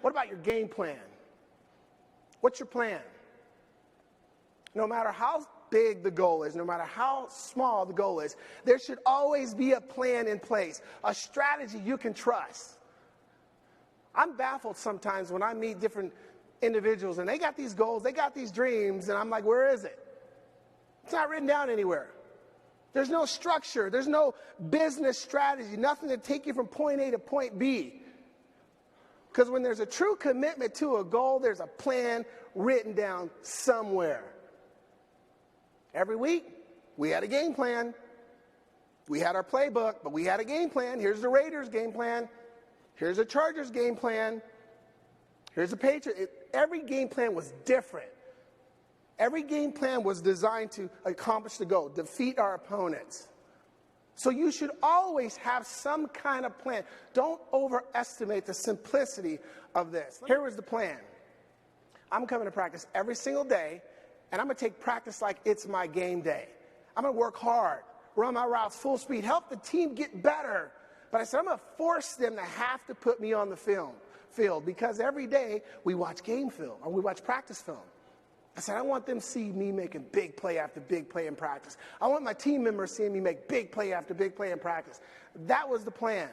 What about your game plan? What's your plan? No matter how big the goal is, no matter how small the goal is, there should always be a plan in place, a strategy you can trust. I'm baffled sometimes when I meet different individuals and they got these goals, they got these dreams, and I'm like, where is it? It's not written down anywhere. There's no structure. There's no business strategy, nothing to take you from point A to point B. Because when there's a true commitment to a goal, there's a plan written down somewhere. Every week, we had a game plan. We had our playbook, but we had a game plan. Here's the Raiders game plan. Here's the Chargers game plan. Here's the Patriots. Every game plan was different. Every game plan was designed to accomplish the goal, defeat our opponents. So you should always have some kind of plan. Don't overestimate the simplicity of this. Here was the plan. I'm coming to practice every single day, and I'm going to take practice like it's my game day. I'm going to work hard, run my routes full speed, help the team get better. But I said, I'm going to force them to have to put me on the field because every day we watch game film or we watch practice film. I said, I want them to see me making big play after big play in practice. I want my team members seeing me make big play after big play in practice. That was the plan.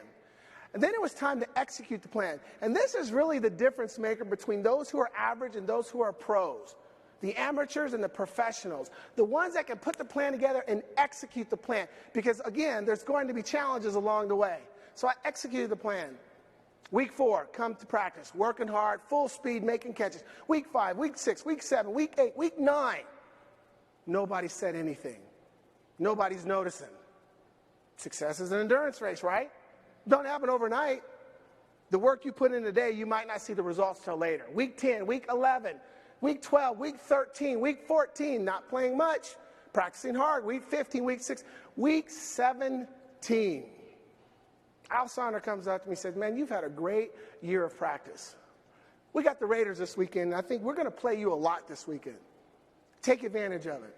And then it was time to execute the plan. And this is really the difference maker between those who are average and those who are pros. The amateurs and the professionals. The ones that can put the plan together and execute the plan. Because, again, there's going to be challenges along the way. So I executed the plan. Week 4, come to practice, working hard, full speed, making catches. Week 5, week 6, week 7, week 8, week 9. Nobody said anything. Nobody's noticing. Success is an endurance race, right? Don't happen overnight. The work you put in today, you might not see the results till later. Week 10, week 11, week 12, week 13, week 14, not playing much, practicing hard. Week 15, week 6, week 17. Al Sander comes up to me and says, man, you've had a great year of practice. We got the Raiders this weekend. I think we're going to play you a lot this weekend. Take advantage of it.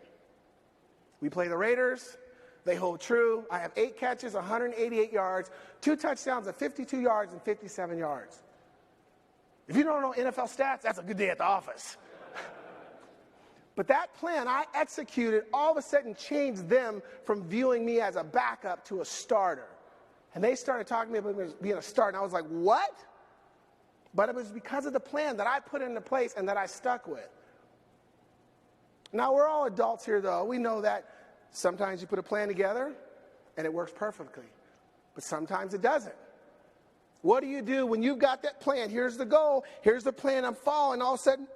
We play the Raiders. They hold true. I have 8 catches, 188 yards, 2 touchdowns of 52 yards and 57 yards. If you don't know NFL stats, that's a good day at the office. But that plan I executed all of a sudden changed them from viewing me as a backup to a starter. And they started talking to me about being a starter, and I was like, what? But it was because of the plan that I put into place and that I stuck with. Now, we're all adults here, though. We know that sometimes you put a plan together, and it works perfectly. But sometimes it doesn't. What do you do when you've got that plan? Here's the goal. Here's the plan. I'm following. All of a sudden,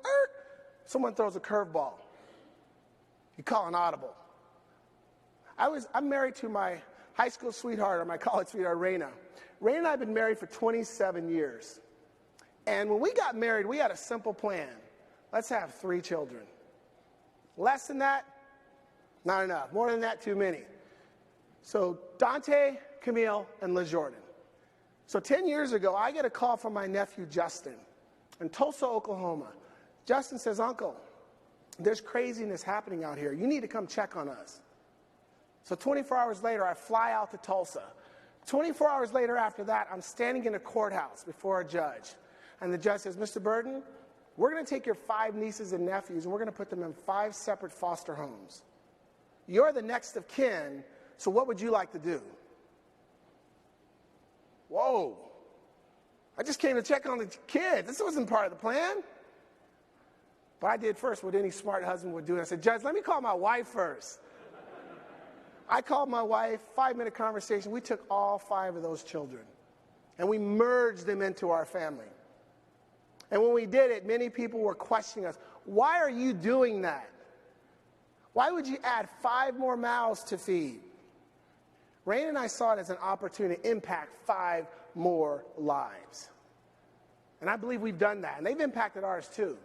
someone throws a curveball. You call an audible. I'm married to my high school sweetheart or my college sweetheart, Raina. Raina and I have been married for 27 years. And when we got married, we had a simple plan. Let's have 3 children. Less than that, not enough. More than that, too many. So Dante, Camille, and LaJordan. So 10 years ago, I get a call from my nephew, Justin, in Tulsa, Oklahoma. Justin says, Uncle, there's craziness happening out here. You need to come check on us. So 24 hours later, I fly out to Tulsa. 24 hours later after that, I'm standing in a courthouse before a judge. And the judge says, Mr. Birden, we're going to take your 5 nieces and nephews, and we're going to put them in 5 separate foster homes. You're the next of kin, so what would you like to do? Whoa. I just came to check on the kids. This wasn't part of the plan. But I did first what any smart husband would do. I said, Judge, let me call my wife first. I called my wife, 5-minute conversation. We took all 5 of those children, and we merged them into our family. And when we did it, many people were questioning us. Why are you doing that? Why would you add 5 more mouths to feed? Rain and I saw it as an opportunity to impact 5 more lives. And I believe we've done that, and they've impacted ours too.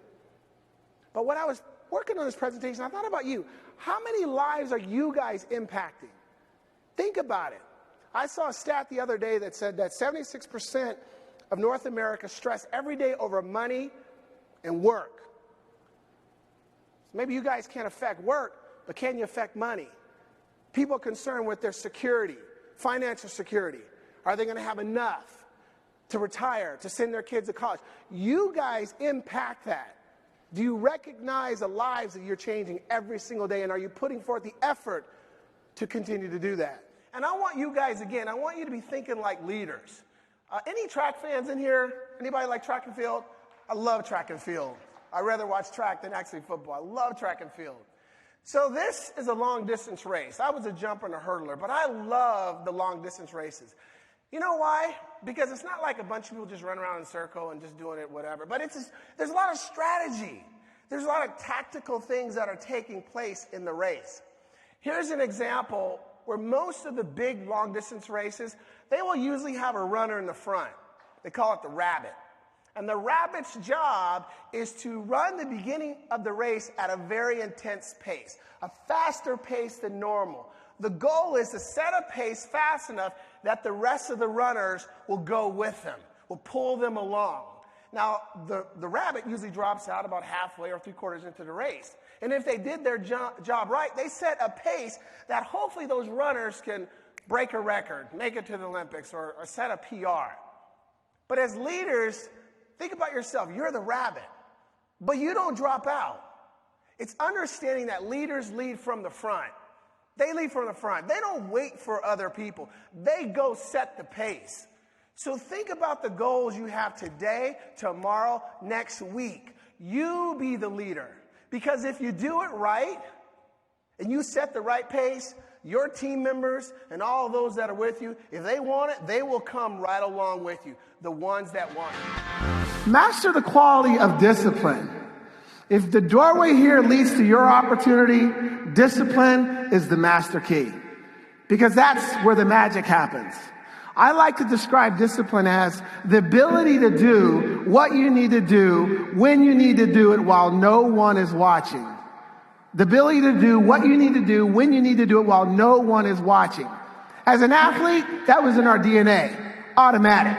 But when I was working on this presentation, I thought about you. How many lives are you guys impacting? Think about it. I saw a stat the other day that said that 76% of North America stress every day over money and work. So maybe you guys can't affect work, but can you affect money? People are concerned with their security, financial security. Are they going to have enough? to retire, to send their kids to college. You guys impact that. Do you recognize the lives that you're changing every single day, and are you putting forth the effort to continue to do that? And I want you guys, again, I want you to be thinking like leaders. Any track fans in here? Anybody like track and field? I love track and field. I'd rather watch track than actually football. I love track and field. So this is a long-distance race. I was a jumper and a hurdler, but I love the long-distance races. You know why? Because it's not like a bunch of people just run around in a circle and just doing it, whatever. But there's a lot of strategy. There's a lot of tactical things that are taking place in the race. Here's an example where most of the big long-distance races, they will usually have a runner in the front. They call it the rabbit. And the rabbit's job is to run the beginning of the race at a very intense pace, a faster pace than normal. The goal is to set a pace fast enough that the rest of the runners will go with them, will pull them along. Now, the rabbit usually drops out about halfway or three-quarters into the race. And if they did their job right, they set a pace that hopefully those runners can break a record, make it to the Olympics, or set a PR. But as leaders, think about yourself. You're the rabbit, but you don't drop out. It's understanding that leaders lead from the front. They lead from the front. They don't wait for other people. They go set the pace. So think about the goals you have today, tomorrow, next week. You be the leader. Because if you do it right, and you set the right pace, your team members and all those that are with you, if they want it, they will come right along with you, the ones that want it. Master the quality of discipline. If the doorway here leads to your opportunity, discipline is the master key. Because that's where the magic happens. I like to describe discipline as the ability to do what you need to do when you need to do it while no one is watching. The ability to do what you need to do when you need to do it while no one is watching. As an athlete, that was in our DNA. Automatic.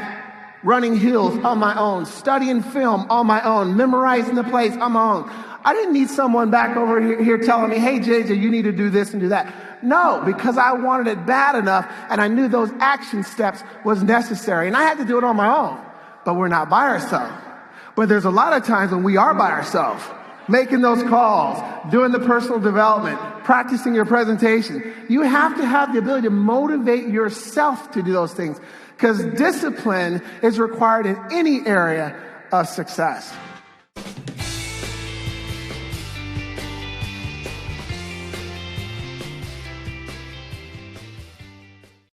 Running hills on my own, studying film on my own, memorizing the plays on my own. I didn't need someone back over here telling me, hey, JJ, you need to do this and do that. No, because I wanted it bad enough, and I knew those action steps was necessary. And I had to do it on my own. But we're not by ourselves. But there's a lot of times when we are by ourselves, making those calls, doing the personal development, practicing your presentation. You have to have the ability to motivate yourself to do those things, because discipline is required in any area of success.